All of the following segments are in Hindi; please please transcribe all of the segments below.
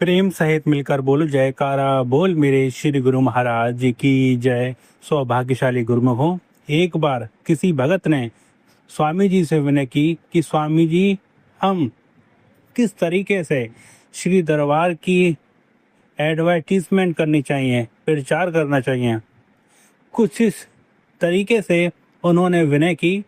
प्रेम सहित मिलकर बोलो जयकारा बोल मेरे श्री गुरु महाराज जी की जय। सौभाग्यशाली गुरुमुख हो। एक बार किसी भगत ने स्वामी जी से विनय की कि स्वामी जी, हम किस तरीके से श्री दरबार की एडवर्टीजमेंट करनी चाहिए, प्रचार करना चाहिए। कुछ इस तरीके से उन्होंने विनय की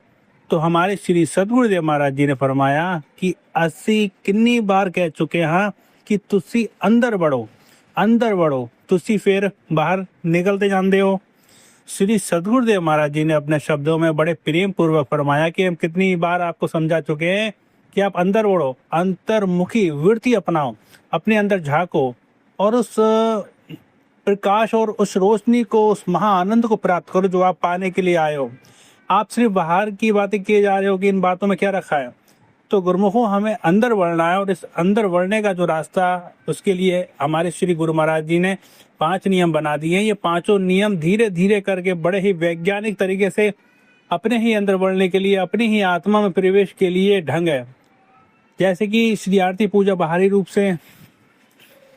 तो हमारे श्री सतगुरुदेव महाराज जी ने फरमाया कि 80 कितनी बार कह चुके हैं कि तुसी अंदर बढ़ो तुसी फिर बाहर निकलते जाते हो। श्री सतगुरुदेव महाराज जी ने अपने शब्दों में बड़े प्रेम पूर्वक फरमाया कि हम कितनी बार आपको समझा चुके हैं कि आप अंदर बढ़ो, अंतर्मुखी वृत्ति अपनाओ, अपने अंदर झांको और उस प्रकाश और उस रोशनी को, उस महाआनंद को प्राप्त करो जो आप पाने के लिए आए हो। आप सिर्फ बाहर की बातें किए जा रहे हो कि इन बातों में क्या रखा है। तो गुरुमुखों, हमें अंदर बढ़ना है और इस अंदर बढ़ने का जो रास्ता, उसके लिए हमारे श्री गुरु महाराज जी ने 5 नियम बना दिए हैं। ये 5 नियम धीरे धीरे करके बड़े ही वैज्ञानिक तरीके से अपने ही अंदर बढ़ने के लिए, अपनी ही आत्मा में प्रवेश के लिए ढंग है। जैसे कि श्री आरती पूजा बाहरी रूप से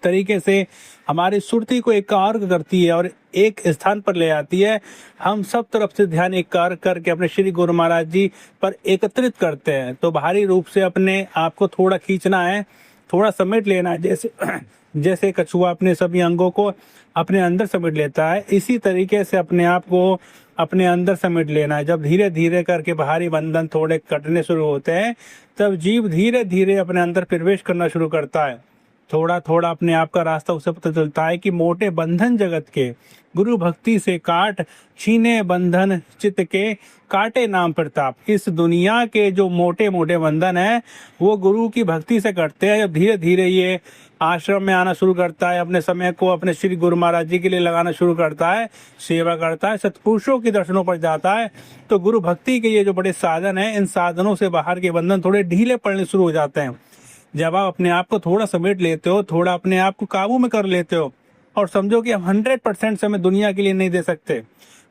तरीके से हमारी सुरती को एकाग्र करती है और एक स्थान पर ले आती है। हम सब तरफ से ध्यान एकाग्र करके अपने श्री गुरु महाराज जी पर एकत्रित करते हैं। तो बाहरी रूप से अपने आप को थोड़ा खींचना है, थोड़ा समेट लेना है। जैसे कछुआ अपने सभी अंगों को अपने अंदर समेट लेता है, इसी तरीके से अपने आप को अपने अंदर समेट लेना है। जब धीरे धीरे करके बाहरी बंधन थोड़े कटने शुरू होते हैं, तब जीव धीरे धीरे अपने अंदर प्रवेश करना शुरू करता है। थोड़ा थोड़ा अपने आप का रास्ता उसे पता चलता है कि मोटे बंधन जगत के गुरु भक्ति से काट, छीने बंधन चित्त के काटे नाम प्रताप। इस दुनिया के जो मोटे मोटे बंधन है वो गुरु की भक्ति से कटते हैं। जब धीरे धीरे ये आश्रम में आना शुरू करता है, अपने समय को अपने श्री गुरु महाराज जी के लिए लगाना शुरू करता है, सेवा करता है, सत्पुरुषों के दर्शनों पर जाता है, तो गुरु भक्ति के ये जो बड़े साधन है, इन साधनों से बाहर के बंधन थोड़े ढीले पड़ने शुरू हो जाते हैं। जब आप अपने आप को थोड़ा समेट लेते हो, थोड़ा अपने आप को काबू में कर लेते हो और समझो कि हम 100% समय दुनिया के लिए नहीं दे सकते,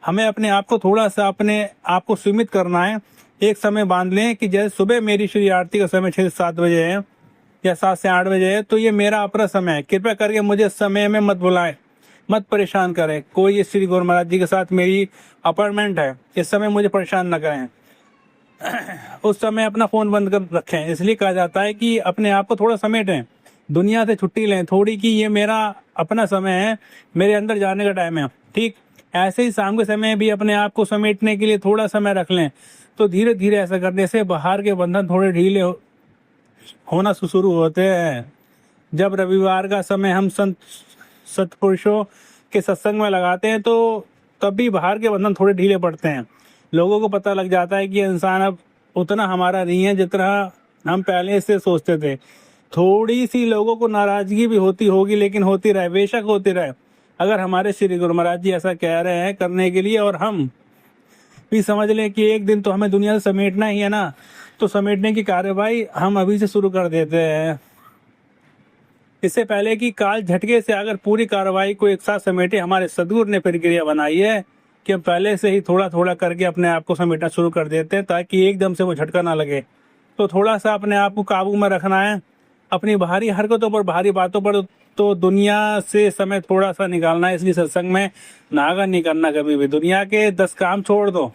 हमें अपने आप को थोड़ा सा अपने आप को सीमित करना है। एक समय बांध लें कि जैसे सुबह मेरी श्री आरती का समय 6 से 7 बजे है या 7 से 8 बजे है, तो ये मेरा अपना समय है। कृपया करके मुझे समय में मत बुलाएं, मत परेशान करें। कोई श्री गुरु महाराज जी के साथ मेरी अपॉइंटमेंट है, इस समय मुझे परेशान न करें। उस समय अपना फोन बंद कर रखें। इसलिए कहा जाता है कि अपने आप को थोड़ा समेटें, दुनिया से छुट्टी लें थोड़ी, कि ये मेरा अपना समय है, मेरे अंदर जाने का टाइम है। ठीक ऐसे ही शाम के समय भी अपने आप को समेटने के लिए थोड़ा समय रख लें। तो धीरे धीरे ऐसा करने से बाहर के बंधन थोड़े ढीले होना शुरू होते हैं। जब रविवार का समय हम सत्पुरुषों के सत्संग में लगाते हैं, तो तब भी बाहर के बंधन थोड़े ढीले पड़ते हैं। लोगों को पता लग जाता है कि इंसान अब उतना हमारा नहीं है जितना हम पहले से सोचते थे। थोड़ी सी लोगों को नाराजगी भी होती होगी, लेकिन होती रहे, बेशक होती रहे। अगर हमारे श्री गुरु महाराज जी ऐसा कह रहे हैं करने के लिए और हम भी समझ लें कि एक दिन तो हमें दुनिया से समेटना ही है ना, तो समेटने की कार्यवाही हम अभी से शुरू कर देते हैं। इससे पहले कि काल झटके से अगर पूरी कार्रवाई को एक साथ समेटे, हमारे सदगुरु ने प्रक्रिया बनाई है कि हम पहले से ही थोड़ा थोड़ा करके अपने आप को समेटना शुरू कर देते हैं, ताकि एकदम से वो झटका ना लगे। तो थोड़ा सा अपने आप को काबू में रखना है, अपनी बाहरी हरकतों पर, बाहरी बातों पर तो दुनिया से समय थोड़ा सा निकालना है। इसलिए सत्संग में नागा नहीं करना कभी भी। दुनिया के 10 काम छोड़ दो,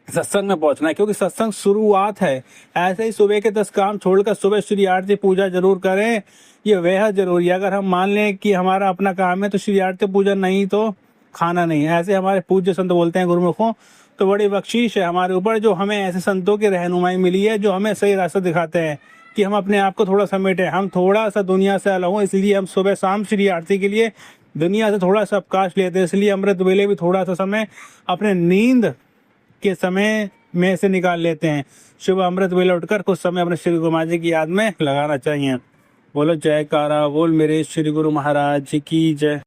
सत्संग में पहुंचना है, क्योंकि सत्संग शुरुआत है। ऐसे ही सुबह के 10 काम छोड़कर सुबह श्री आरती पूजा जरूर करें, ये बेहद जरूरी है। अगर हम मान लें कि हमारा अपना काम है तो श्री आरती पूजा नहीं तो खाना नहीं। ऐसे हमारे पूज्य संत बोलते हैं गुरुमुखों। तो बड़ी बख्शीश है हमारे ऊपर जो हमें ऐसे संतों की रहनुमाई मिली है, जो हमें सही रास्ता दिखाते हैं कि हम अपने आप को थोड़ा समेटें, हम थोड़ा सा दुनिया से अलग हों। इसलिए हम सुबह शाम श्री आरती के लिए दुनिया से थोड़ा सा अवकाश लेते हैं। इसलिए अमृत वेले भी थोड़ा सा समय अपने नींद के समय में से निकाल लेते हैं। सुबह अमृत वेले उठकर कुछ समय अपने श्री गुरु महाराज जी की याद में लगाना चाहिए। बोलो जयकारा बोल मेरे श्री गुरु महाराज जी की जय।